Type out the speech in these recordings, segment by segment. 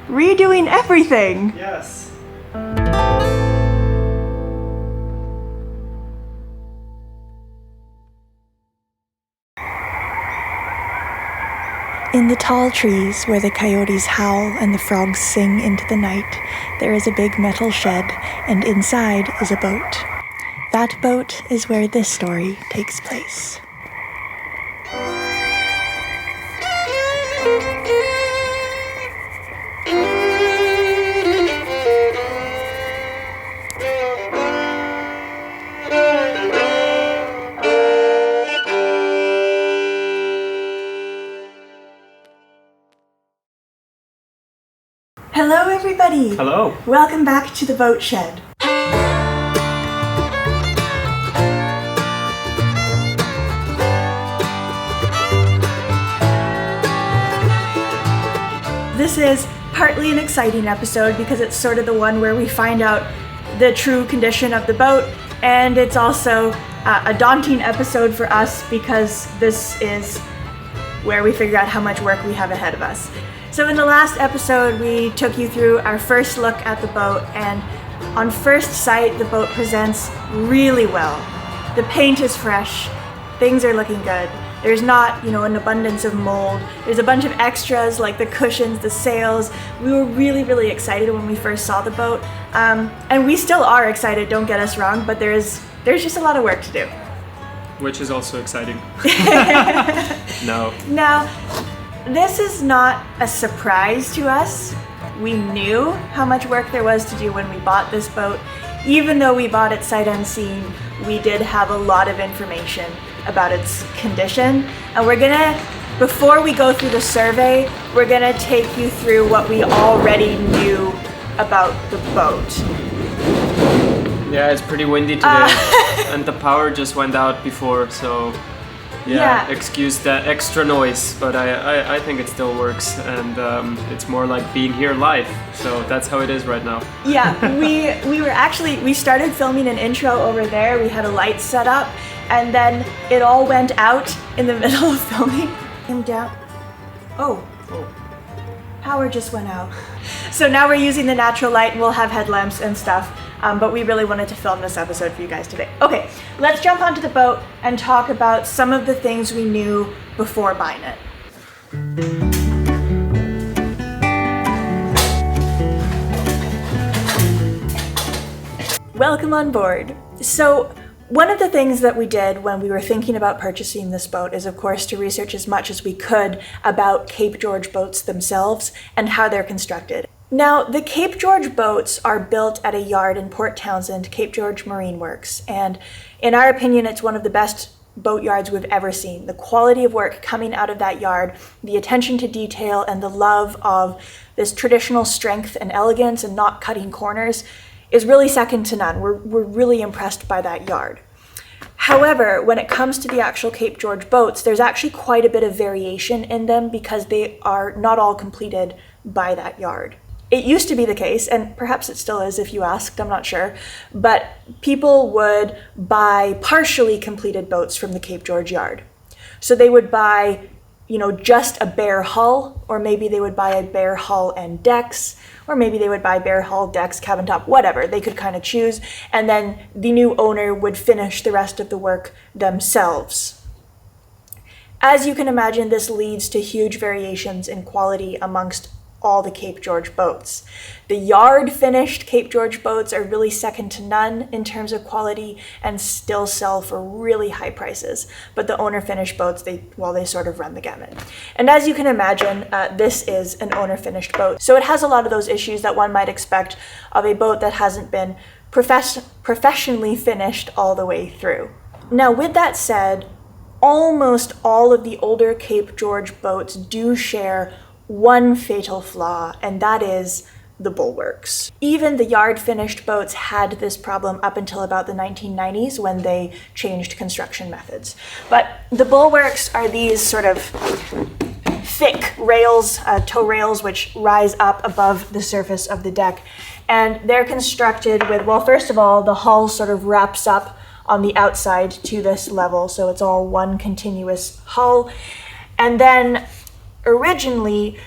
redoing everything. Yes. In the tall trees where the coyotes howl and the frogs sing into the night, there is a big metal shed, and inside is a boat. That boat is where this story takes place. Hello everybody! Hello. Welcome back to the boat shed. This is partly an exciting episode because it's sort of the one where we find out the true condition of the boat, and it's also a daunting episode for us because this is where we figure out how much work we have ahead of us. So in the last episode, we took you through our first look at the boat, and on first sight, the boat presents really well. The paint is fresh, things are looking good. There's not, an abundance of mold. There's a bunch of extras like the cushions, the sails. We were really, really excited when we first saw the boat. And we still are excited, don't get us wrong, but there's just a lot of work to do. Which is also exciting. No. Now, this is not a surprise to us. We knew how much work there was to do when we bought this boat. Even though we bought it sight unseen, we did have a lot of information about its condition. And before we go through the survey, we're gonna take you through what we already knew about the boat. Yeah, it's pretty windy today. And the power just went out before, so yeah. Excuse that extra noise, but I think it still works, and it's more like being here live, so that's how it is right now. Yeah, we started filming an intro over there. We had a light set up, and then it all went out in the middle of filming. Came down. Oh. Power just went out. So now we're using the natural light, and we'll have headlamps and stuff. But we really wanted to film this episode for you guys today. Okay, let's jump onto the boat and talk about some of the things we knew before buying it. Welcome on board. So, one of the things that we did when we were thinking about purchasing this boat is, of course, to research as much as we could about Cape George boats themselves and how they're constructed. Now, the Cape George boats are built at a yard in Port Townsend, Cape George Marine Works, and in our opinion, it's one of the best boat yards we've ever seen. The quality of work coming out of that yard, the attention to detail, and the love of this traditional strength and elegance and not cutting corners is really second to none. We're really impressed by that yard. However, when it comes to the actual Cape George boats, there's actually quite a bit of variation in them because they are not all completed by that yard. It used to be the case, and perhaps it still is if you asked, I'm not sure, but people would buy partially completed boats from the Cape George yard. So they would buy, just a bare hull, or maybe they would buy a bare hull and decks, or maybe they would buy bare hull, decks, cabin top, whatever. They could kind of choose, and then the new owner would finish the rest of the work themselves. As you can imagine, this leads to huge variations in quality amongst all the Cape George boats. The yard finished Cape George boats are really second to none in terms of quality and still sell for really high prices. But the owner finished boats, they sort of run the gamut. And as you can imagine, this is an owner finished boat. So it has a lot of those issues that one might expect of a boat that hasn't been professionally finished all the way through. Now, with that said, almost all of the older Cape George boats do share one fatal flaw, and that is the bulwarks. Even the yard-finished boats had this problem up until about the 1990s when they changed construction methods. But the bulwarks are these sort of thick rails, tow rails, which rise up above the surface of the deck. And they're constructed with, first of all, the hull sort of wraps up on the outside to this level, so it's all one continuous hull. And then originally,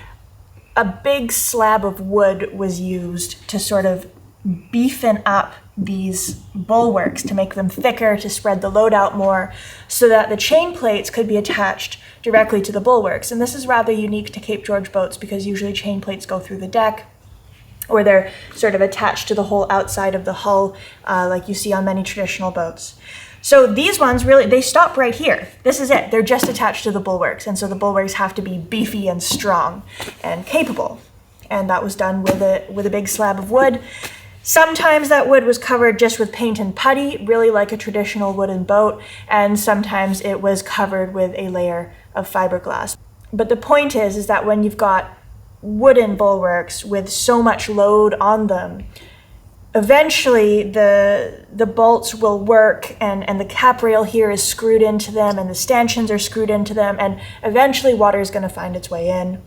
a big slab of wood was used to sort of beefen up these bulwarks, to make them thicker, to spread the load out more, so that the chain plates could be attached directly to the bulwarks. And this is rather unique to Cape George boats, because usually chain plates go through the deck, or they're sort of attached to the whole outside of the hull, like you see on many traditional boats. So these ones really, they stop right here. This is it. They're just attached to the bulwarks. And so the bulwarks have to be beefy and strong and capable. And that was done with a big slab of wood. Sometimes that wood was covered just with paint and putty, really like a traditional wooden boat. And sometimes it was covered with a layer of fiberglass. But the point is that when you've got wooden bulwarks with so much load on them, eventually the bolts will work, and the cap rail here is screwed into them, and the stanchions are screwed into them, and eventually water is going to find its way in.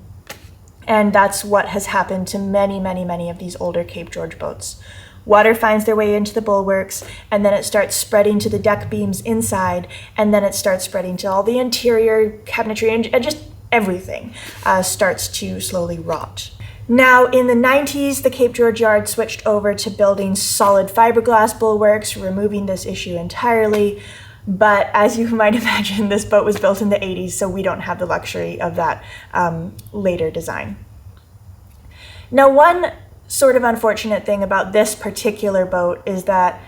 And that's what has happened to many, many, many of these older Cape George boats. Water finds their way into the bulwarks, and then it starts spreading to the deck beams inside, and then it starts spreading to all the interior cabinetry, and just everything starts to slowly rot. Now, in the 90s, the Cape George Yard switched over to building solid fiberglass bulwarks, removing this issue entirely. But as you might imagine, this boat was built in the 80s, so we don't have the luxury of that later design. Now, one sort of unfortunate thing about this particular boat is that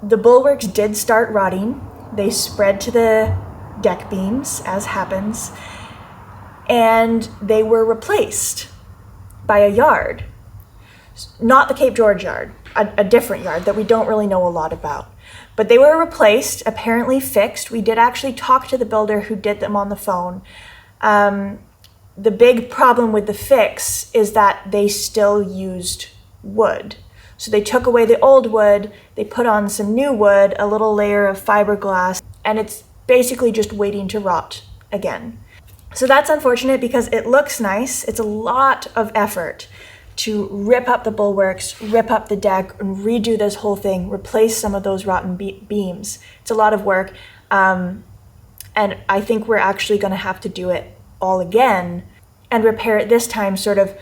the bulwarks did start rotting. They spread to the deck beams, as happens, and they were replaced by a yard. Not the Cape George Yard, a different yard that we don't really know a lot about. But they were replaced, apparently fixed. We did actually talk to the builder who did them on the phone. The big problem with the fix is that they still used wood. So they took away the old wood, they put on some new wood, a little layer of fiberglass, and it's basically just waiting to rot again. So that's unfortunate because it looks nice. It's a lot of effort to rip up the bulwarks, rip up the deck, and redo this whole thing, replace some of those rotten beams. It's a lot of work, and I think we're actually going to have to do it all again and repair it this time sort of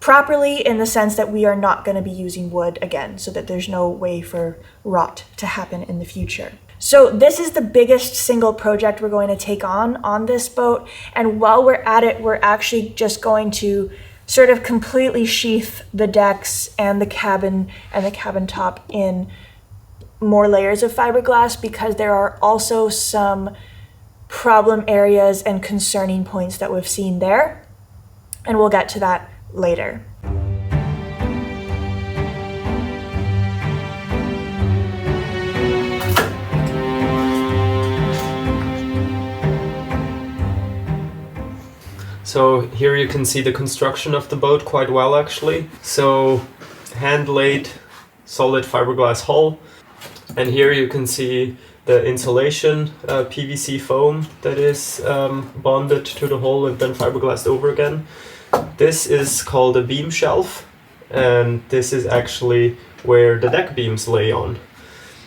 properly, in the sense that we are not going to be using wood again, so that there's no way for rot to happen in the future. So this is the biggest single project we're going to take on this boat, and while we're at it, we're actually just going to sort of completely sheath the decks and the cabin top in more layers of fiberglass, because there are also some problem areas and concerning points that we've seen there, and we'll get to that later. So here you can see the construction of the boat quite well, actually. So hand-laid solid fiberglass hull, and here you can see the insulation PVC foam that is bonded to the hull and then fiberglassed over again. This is called a beam shelf, and this is actually where the deck beams lay on.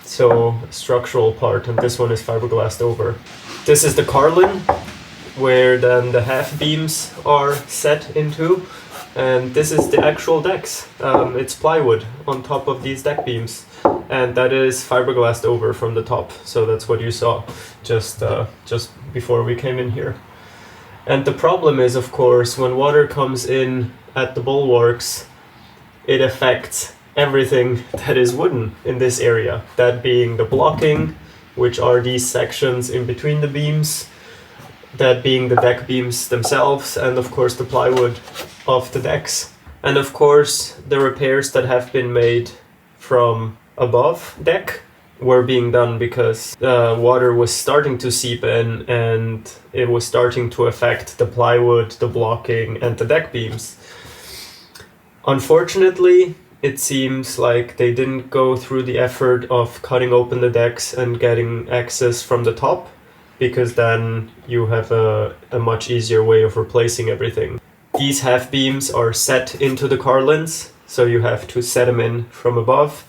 So structural part, and this one is fiberglassed over. This is the carlin, where then the half beams are set into, and this is the actual decks. It's plywood on top of these deck beams, and that is fiberglassed over from the top. So that's what you saw just before we came in here. And the problem is, of course, when water comes in at the bulwarks, it affects everything that is wooden in this area, that being the blocking, which are these sections in between the beams, that being the deck beams themselves, and of course the plywood of the decks. And of course the repairs that have been made from above deck were being done because water was starting to seep in, and it was starting to affect the plywood, the blocking, and the deck beams. Unfortunately, it seems like they didn't go through the effort of cutting open the decks and getting access from the top, because then you have a much easier way of replacing everything. These half beams are set into the carlins, so you have to set them in from above.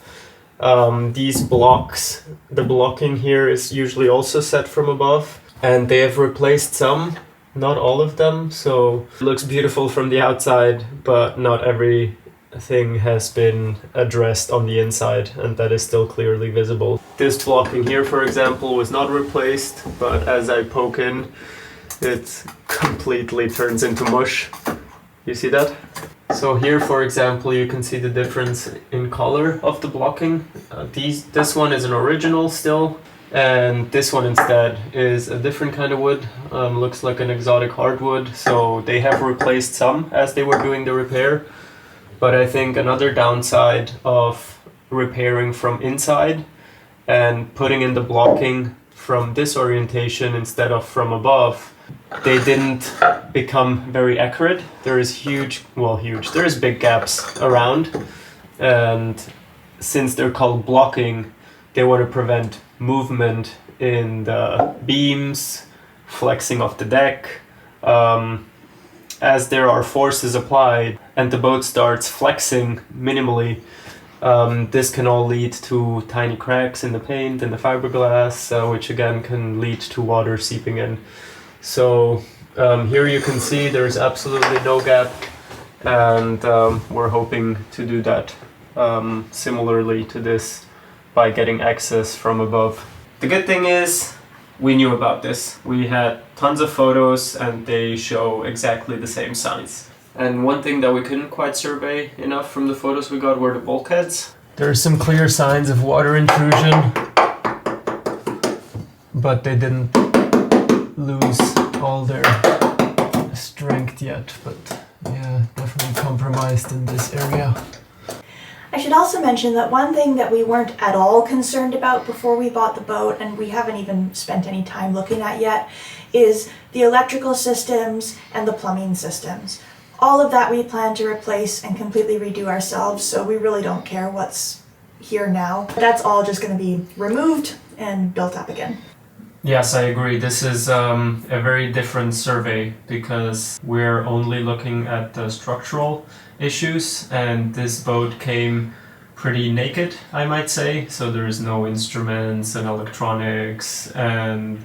These blocks, the blocking here is usually also set from above, and they have replaced some, not all of them, so it looks beautiful from the outside, but not everything has been addressed on the inside, and that is still clearly visible. This blocking here, for example, was not replaced, but as I poke in, it completely turns into mush. You see that? So here, for example, you can see the difference in color of the blocking. This one is an original still, and this one instead is a different kind of wood. Looks like an exotic hardwood, so they have replaced some as they were doing the repair. But I think another downside of repairing from inside and putting in the blocking from this orientation instead of from above, they didn't become very accurate. There is big gaps around, and since they're called blocking, they want to prevent movement in the beams, flexing of the deck. As there are forces applied and the boat starts flexing minimally, this can all lead to tiny cracks in the paint and the fiberglass, which again can lead to water seeping in. So here you can see there's absolutely no gap, and we're hoping to do that similarly to this by getting access from above. The good thing is we knew about this. We had tons of photos and they show exactly the same size. And one thing that we couldn't quite survey enough from the photos we got were the bulkheads. There are some clear signs of water intrusion, but they didn't lose all their strength yet. But yeah, definitely compromised in this area. I should also mention that one thing that we weren't at all concerned about before we bought the boat, and we haven't even spent any time looking at yet, is the electrical systems and the plumbing systems. All of that we plan to replace and completely redo ourselves, so we really don't care what's here now. That's all just going to be removed and built up again. Yes, I agree. This is a very different survey because we're only looking at the structural issues, and this boat came pretty naked, I might say. So there is no instruments and electronics and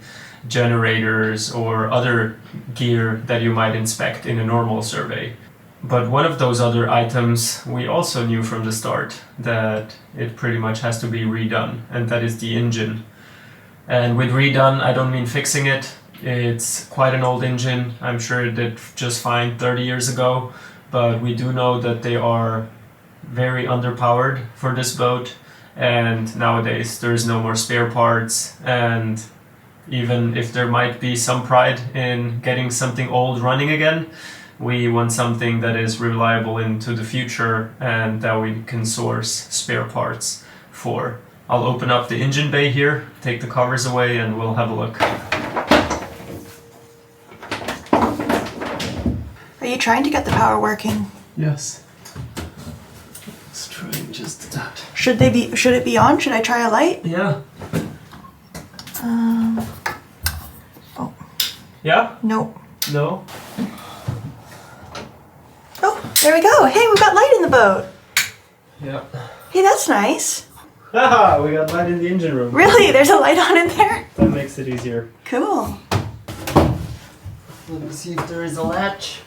generators or other gear that you might inspect in a normal survey. But one of those other items we also knew from the start that it pretty much has to be redone, and that is the engine. And with redone, I don't mean fixing it. It's quite an old engine. I'm sure it did just fine 30 years ago, but we do know that they are very underpowered for this boat, and nowadays there's no more spare parts, and even if there might be some pride in getting something old running again, we want something that is reliable into the future and that we can source spare parts for. I'll open up the engine bay here, take the covers away, and we'll have a look. Are you trying to get the power working? Yes. Let's try just that. Should it be on? Should I try a light? Yeah. Oh. Yeah? Nope. No? Oh, there we go. Hey, we've got light in the boat. Yeah. Hey, that's nice. Haha, we got light in the engine room. Really? There's a light on in there? That makes it easier. Cool. Let me see if there is a latch.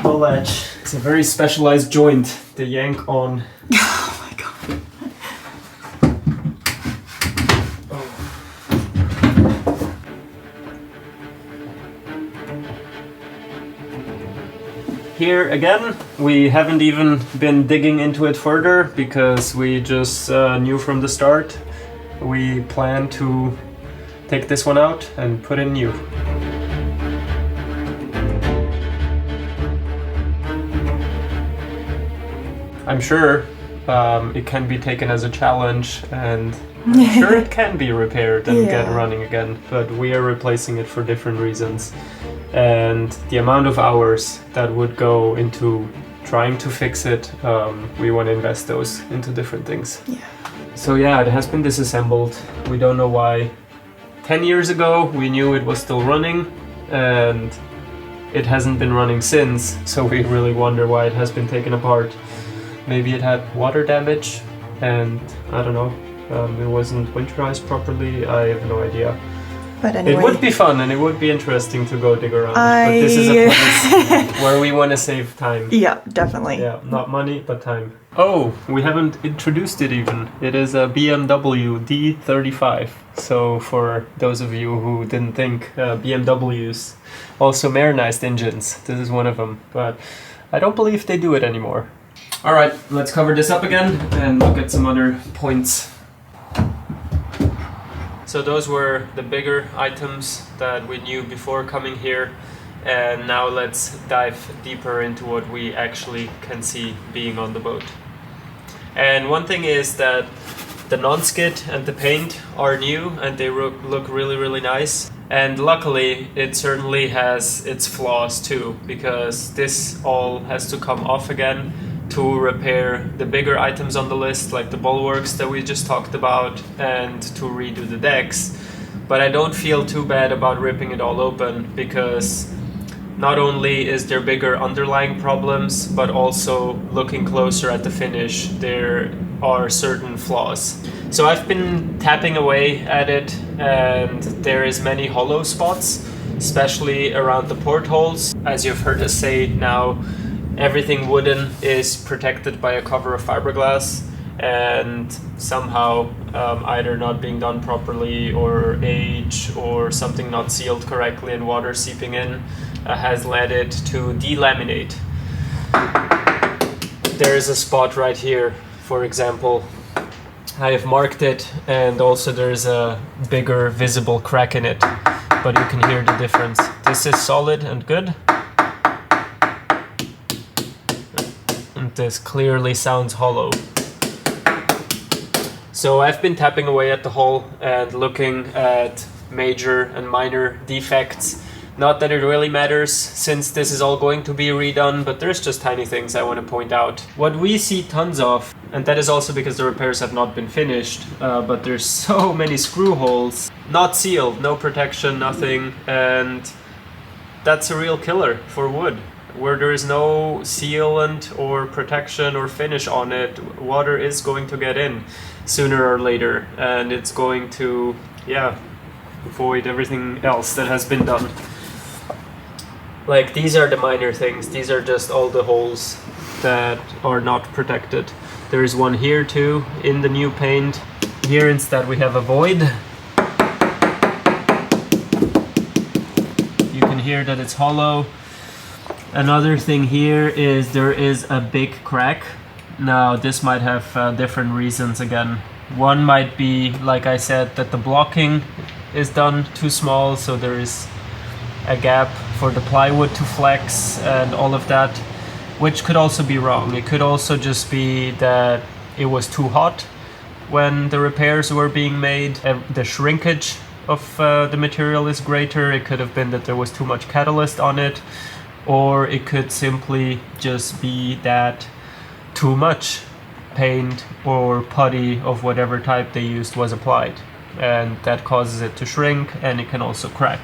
No latch. It's a very specialized joint, the yank on. Oh my god. Here again, we haven't even been digging into it further because we just knew from the start we plan to take this one out and put in new. I'm sure it can be taken as a challenge, and I'm sure it can be repaired and get running again, but we are replacing it for different reasons. And the amount of hours that would go into trying to fix it, we want to invest those into different things. Yeah. So yeah, it has been disassembled. We don't know why. 10 years ago we knew it was still running, and it hasn't been running since, so we really wonder why it has been taken apart. Maybe it had water damage, and I don't know, it wasn't winterized properly, I have no idea. But anyway. It would be fun and it would be interesting to go dig around. But this is a place where we want to save time. Yeah, definitely. Yeah, not money, but time. Oh, we haven't introduced it even. It is a BMW D35. So for those of you who didn't think, BMWs also Marinized engines. This is one of them. But I don't believe they do it anymore. All right, let's cover this up again and look at some other points. So those were the bigger items that we knew before coming here, and now let's dive deeper into what we actually can see being on the boat. And one thing is that the non-skid and the paint are new and they look really, really nice. And luckily it certainly has its flaws too, because this all has to come off again to repair the bigger items on the list, like the bulwarks that we just talked about, and to redo the decks. But I don't feel too bad about ripping it all open, because not only is there bigger underlying problems, but also looking closer at the finish, there are certain flaws. So I've been tapping away at it, and there is many hollow spots, especially around the portholes. As you've heard us say now, everything wooden is protected by a cover of fiberglass, and somehow either not being done properly or age or something not sealed correctly and water seeping in has led it to delaminate. There is a spot right here, for example. I have marked it, and also there's a bigger visible crack in it, but you can hear the difference. This is solid and good. This clearly sounds hollow. So I've been tapping away at the hull and looking at major and minor defects. Not that it really matters, since this is all going to be redone, but there's just tiny things I want to point out. What we see tons of, and that is also because the repairs have not been finished, but there's so many screw holes, not sealed, no protection, nothing, and that's a real killer for wood. Where there is no sealant or protection or finish on it, water is going to get in sooner or later, and it's going to, void everything else that has been done. Like, these are the minor things. These are just all the holes that are not protected. There is one here too, in the new paint. Here instead we have a void. You can hear that it's hollow. Another thing here is there is a big crack. Now this might have different reasons again. One might be, like I said, that the blocking is done too small, so there is a gap for the plywood to flex and all of that, which could also be wrong. It could also just be that it was too hot when the repairs were being made. The shrinkage of the material is greater. It could have been that there was too much catalyst on it. Or it could simply just be that too much paint or putty of whatever type they used was applied, and that causes it to shrink, and it can also crack.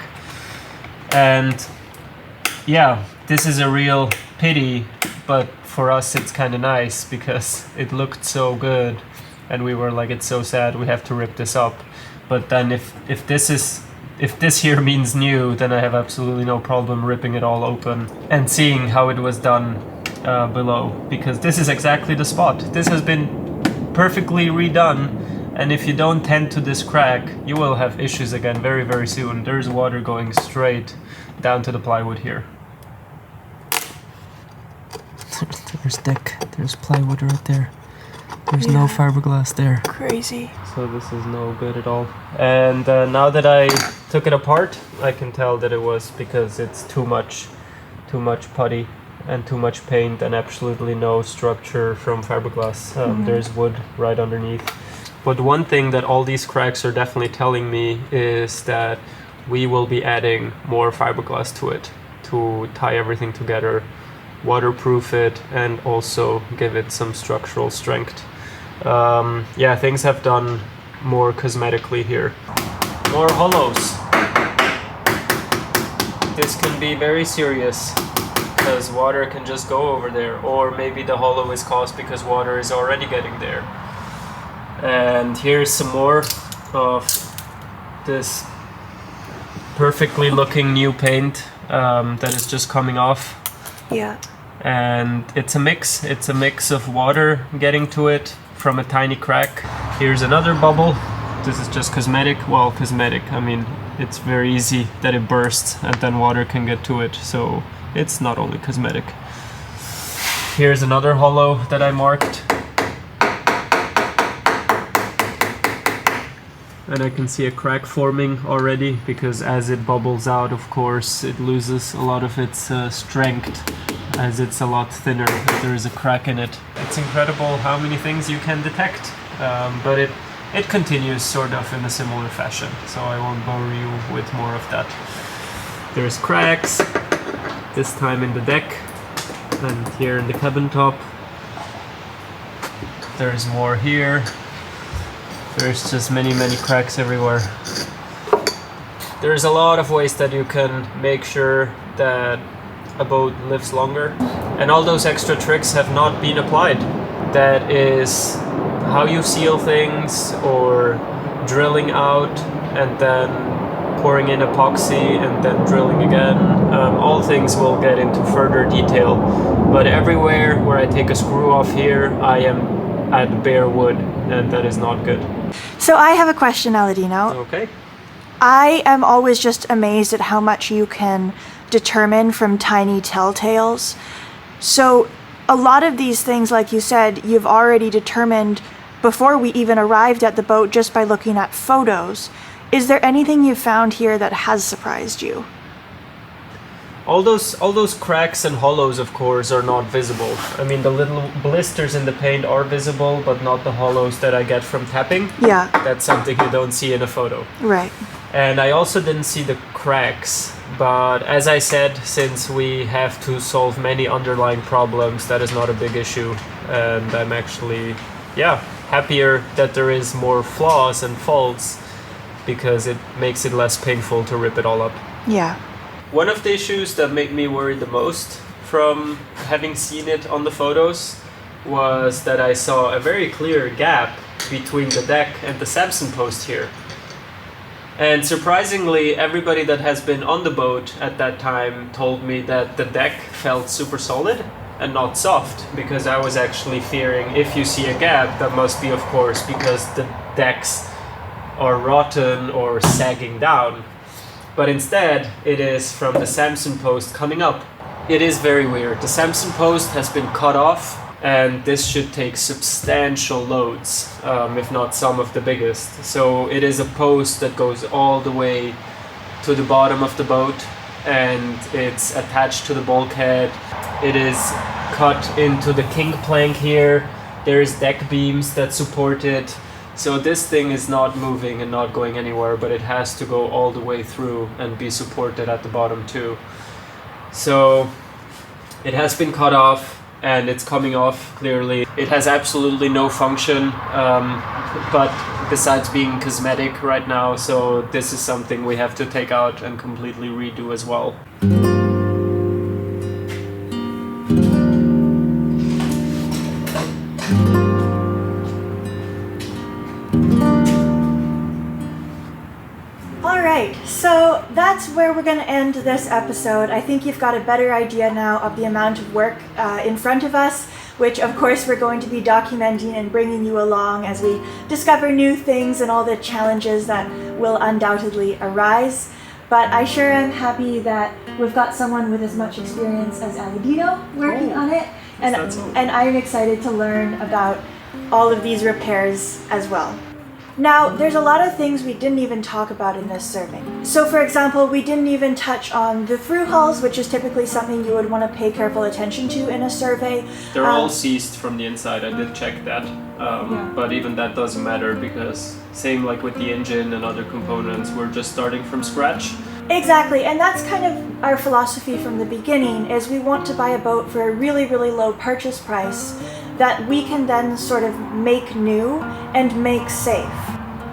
And yeah, this is a real pity, but for us it's kind of nice because it looked so good and we were like, it's so sad we have to rip this up. But then if this here means new, then I have absolutely no problem ripping it all open and seeing how it was done below, because this is exactly the spot. This has been perfectly redone, and if you don't tend to this crack, you will have issues again very, very soon. There's water going straight down to the plywood here. There's deck, there's plywood right there. There's no fiberglass there. Crazy. So this is no good at all. And now that I took it apart, I can tell that it was because it's too much putty and too much paint and absolutely no structure from fiberglass. There's wood right underneath. But one thing that all these cracks are definitely telling me is that we will be adding more fiberglass to it to tie everything together, waterproof it, and also give it some structural strength. Things have done more cosmetically here. More hollows. This can be very serious because water can just go over there, or maybe the hollow is caused because water is already getting there. And here's some more of this perfectly looking new paint that is just coming off. Yeah. And it's a mix of water getting to it from a tiny crack. Here's another bubble. This is just cosmetic. Well, cosmetic, I mean, it's very easy that it bursts and then water can get to it, so it's not only cosmetic. Here's another hollow that I marked. And I can see a crack forming already, because as it bubbles out, of course, it loses a lot of its strength as it's a lot thinner. There is a crack in it. It's incredible how many things you can detect, but it continues sort of in a similar fashion, so I won't bore you with more of that. There's cracks, this time in the deck, and here in the cabin top. There's more here. There's just many cracks everywhere. There's a lot of ways that you can make sure that a boat lives longer, and all those extra tricks have not been applied. That is how you seal things, or drilling out and then pouring in epoxy and then drilling again. All things we'll get into further detail, but everywhere where I take a screw off here, I am at bare wood, and that is not good. So I have a question, Aladino. Okay. I am always just amazed at how much you can determine from tiny telltales. So a lot of these things, like you said, you've already determined before we even arrived at the boat just by looking at photos. Is there anything you found here that has surprised you? All those cracks and hollows, of course, are not visible. I mean, the little blisters in the paint are visible, but not the hollows that I get from tapping. Yeah. That's something you don't see in a photo. Right. And I also didn't see the cracks, but as I said, since we have to solve many underlying problems, that is not a big issue. And I'm actually, happier that there is more flaws and faults, because it makes it less painful to rip it all up. Yeah. One of the issues that made me worry the most from having seen it on the photos was that I saw a very clear gap between the deck and the Samson post here. And surprisingly, everybody that has been on the boat at that time told me that the deck felt super solid and not soft, because I was actually fearing if you see a gap, that must be, of course, because the decks are rotten or sagging down. But instead, it is from the Samson post coming up. It is very weird. The Samson post has been cut off, and this should take substantial loads, if not some of the biggest. So it is a post that goes all the way to the bottom of the boat, and it's attached to the bulkhead. It is cut into the king plank here. There's deck beams that support it. So this thing is not moving and not going anywhere, but it has to go all the way through and be supported at the bottom too. So it has been cut off, and it's coming off clearly. It has absolutely no function, but besides being cosmetic right now, so this is something we have to take out and completely redo as well. So that's where we're going to end this episode. I think you've got a better idea now of the amount of work in front of us, which of course we're going to be documenting and bringing you along as we discover new things and all the challenges that will undoubtedly arise. But I sure am happy that we've got someone with as much experience as Aladino working on it, and I'm excited to learn about all of these repairs as well. Now, there's a lot of things we didn't even talk about in this survey. So for example, we didn't even touch on the through hulls, which is typically something you would want to pay careful attention to in a survey. They're all seized from the inside, I did check that. But even that doesn't matter, because same like with the engine and other components, we're just starting from scratch. Exactly, and that's kind of our philosophy from the beginning, is we want to buy a boat for a really, really low purchase price that we can then sort of make new and make safe.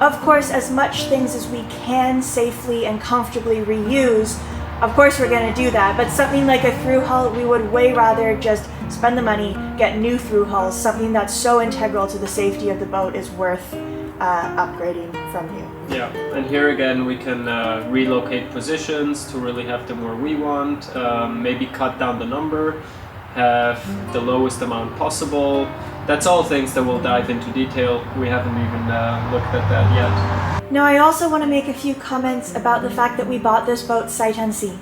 Of course, as much things as we can safely and comfortably reuse, of course we're going to do that, but something like a through hull, we would way rather just spend the money, get new through hulls. Something that's so integral to the safety of the boat is worth upgrading from you. Yeah, and here again we can relocate positions to really have them where we want, maybe cut down the number, have the lowest amount possible. That's all things that we'll dive into detail. We haven't even looked at that yet. Now I also want to make a few comments about the fact that we bought this boat sight unseen.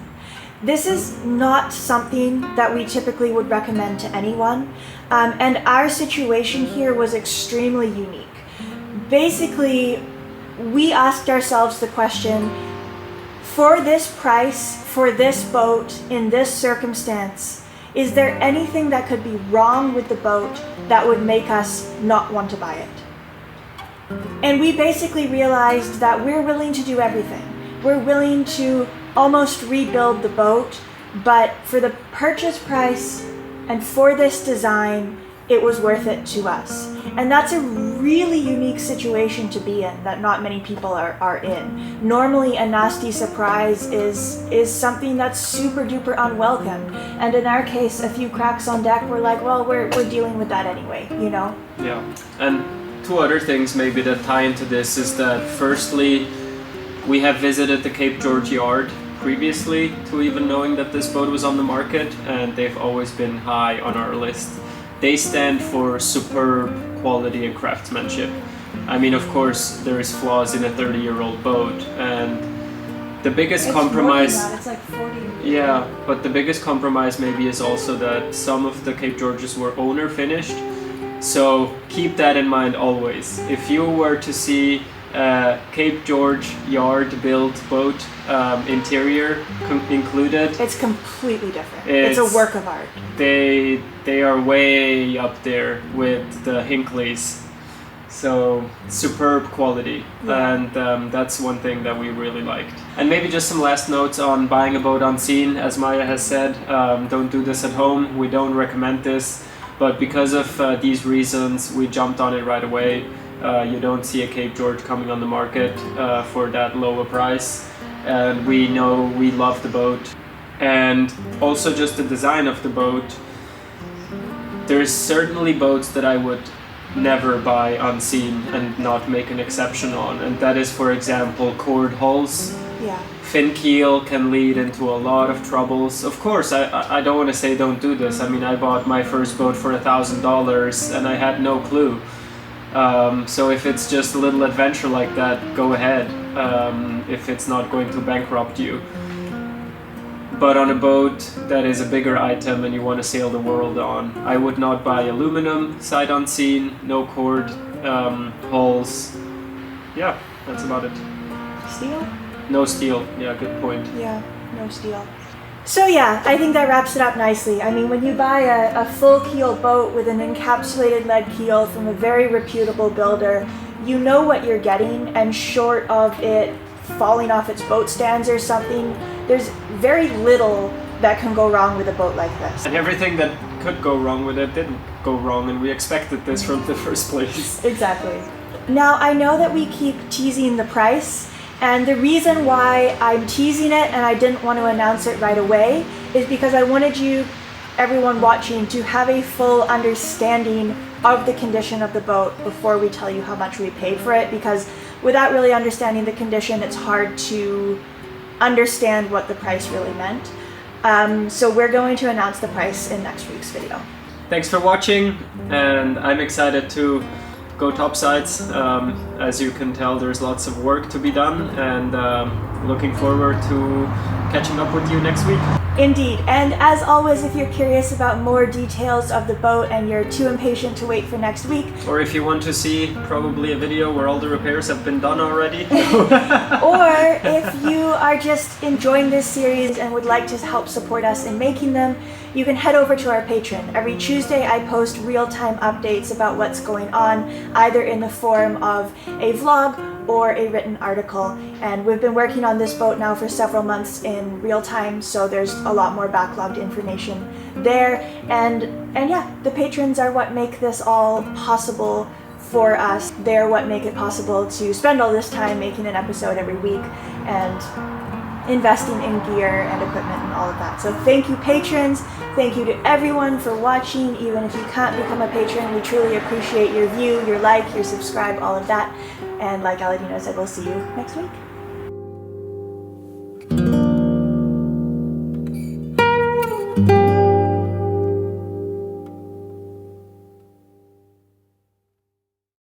This is not something that we typically would recommend to anyone, and our situation here was extremely unique. Basically, we asked ourselves the question, for this price, for this boat, in this circumstance, is there anything that could be wrong with the boat that would make us not want to buy it? And we basically realized that we're willing to do everything. We're willing to almost rebuild the boat, but for the purchase price and for this design, it was worth it to us. And that's a really unique situation to be in that not many people are in. Normally a nasty surprise is something that's super duper unwelcome. And in our case, a few cracks on deck, we're like, well, we're dealing with that anyway, you know? Yeah, and two other things maybe that tie into this is that firstly, we have visited the Cape George yard previously to even knowing that this boat was on the market, and they've always been high on our list. They stand for superb quality and craftsmanship. I mean, of course, there is flaws in a 30-year-old boat, and the biggest compromise... More than that. It's like 40. Yeah, but the biggest compromise maybe is also that some of the Cape Georges were owner finished. So keep that in mind always. If you were to see Cape George yard built boat, interior included, it's completely different. It's a work of art. They are way up there with the Hinckley's, so superb quality. Yeah. And that's one thing that we really liked. And maybe just some last notes on buying a boat unseen. As Maya has said, don't do this at home. We don't recommend this, but because of these reasons, we jumped on it right away. You don't see a Cape George coming on the market for that low a price, and we know we love the boat. And also just the design of the boat, there's certainly boats that I would never buy unseen and not make an exception on, and that is, for example, cord hulls. Yeah. Fin keel can lead into a lot of troubles. Of course, I don't want to say don't do this. I mean, I bought my first boat for $1,000 and I had no clue. So if it's just a little adventure like that, go ahead, if it's not going to bankrupt you. But on a boat that is a bigger item and you want to sail the world on, I would not buy aluminum, sight unseen, no cord, hulls. Yeah, that's about it. Steel? No steel, yeah, good point. Yeah, no steel. So yeah, I think that wraps it up nicely. I mean, when you buy a full keel boat with an encapsulated lead keel from a very reputable builder, you know what you're getting, and short of it falling off its boat stands or something, there's very little that can go wrong with a boat like this. And everything that could go wrong with it didn't go wrong, and we expected this from the first place. Exactly. Now, I know that we keep teasing the price, and the reason why I'm teasing it and I didn't want to announce it right away is because I wanted you, everyone watching, to have a full understanding of the condition of the boat before we tell you how much we paid for it, because without really understanding the condition, it's hard to understand what the price really meant. So we're going to announce the price in next week's video. Thanks for watching, and I'm excited to go topsides. As you can tell, there's lots of work to be done, and looking forward to catching up with you next week. Indeed, and as always, if you're curious about more details of the boat and you're too impatient to wait for next week, or if you want to see probably a video where all the repairs have been done already, or if you are just enjoying this series and would like to help support us in making them, you can head over to our Patreon. Every Tuesday I post real-time updates about what's going on, either in the form of a vlog or a written article, and we've been working on this boat now for several months in real time, so there's a lot more backlogged information there, and yeah, the patrons are what make this all possible for us. They're what make it possible to spend all this time making an episode every week, and investing in gear and equipment and all of that. So thank you, patrons. Thank you to everyone for watching. Even if you can't become a patron, we truly appreciate your view, your like, your subscribe, all of that. And like Aladino said, we'll see you next week.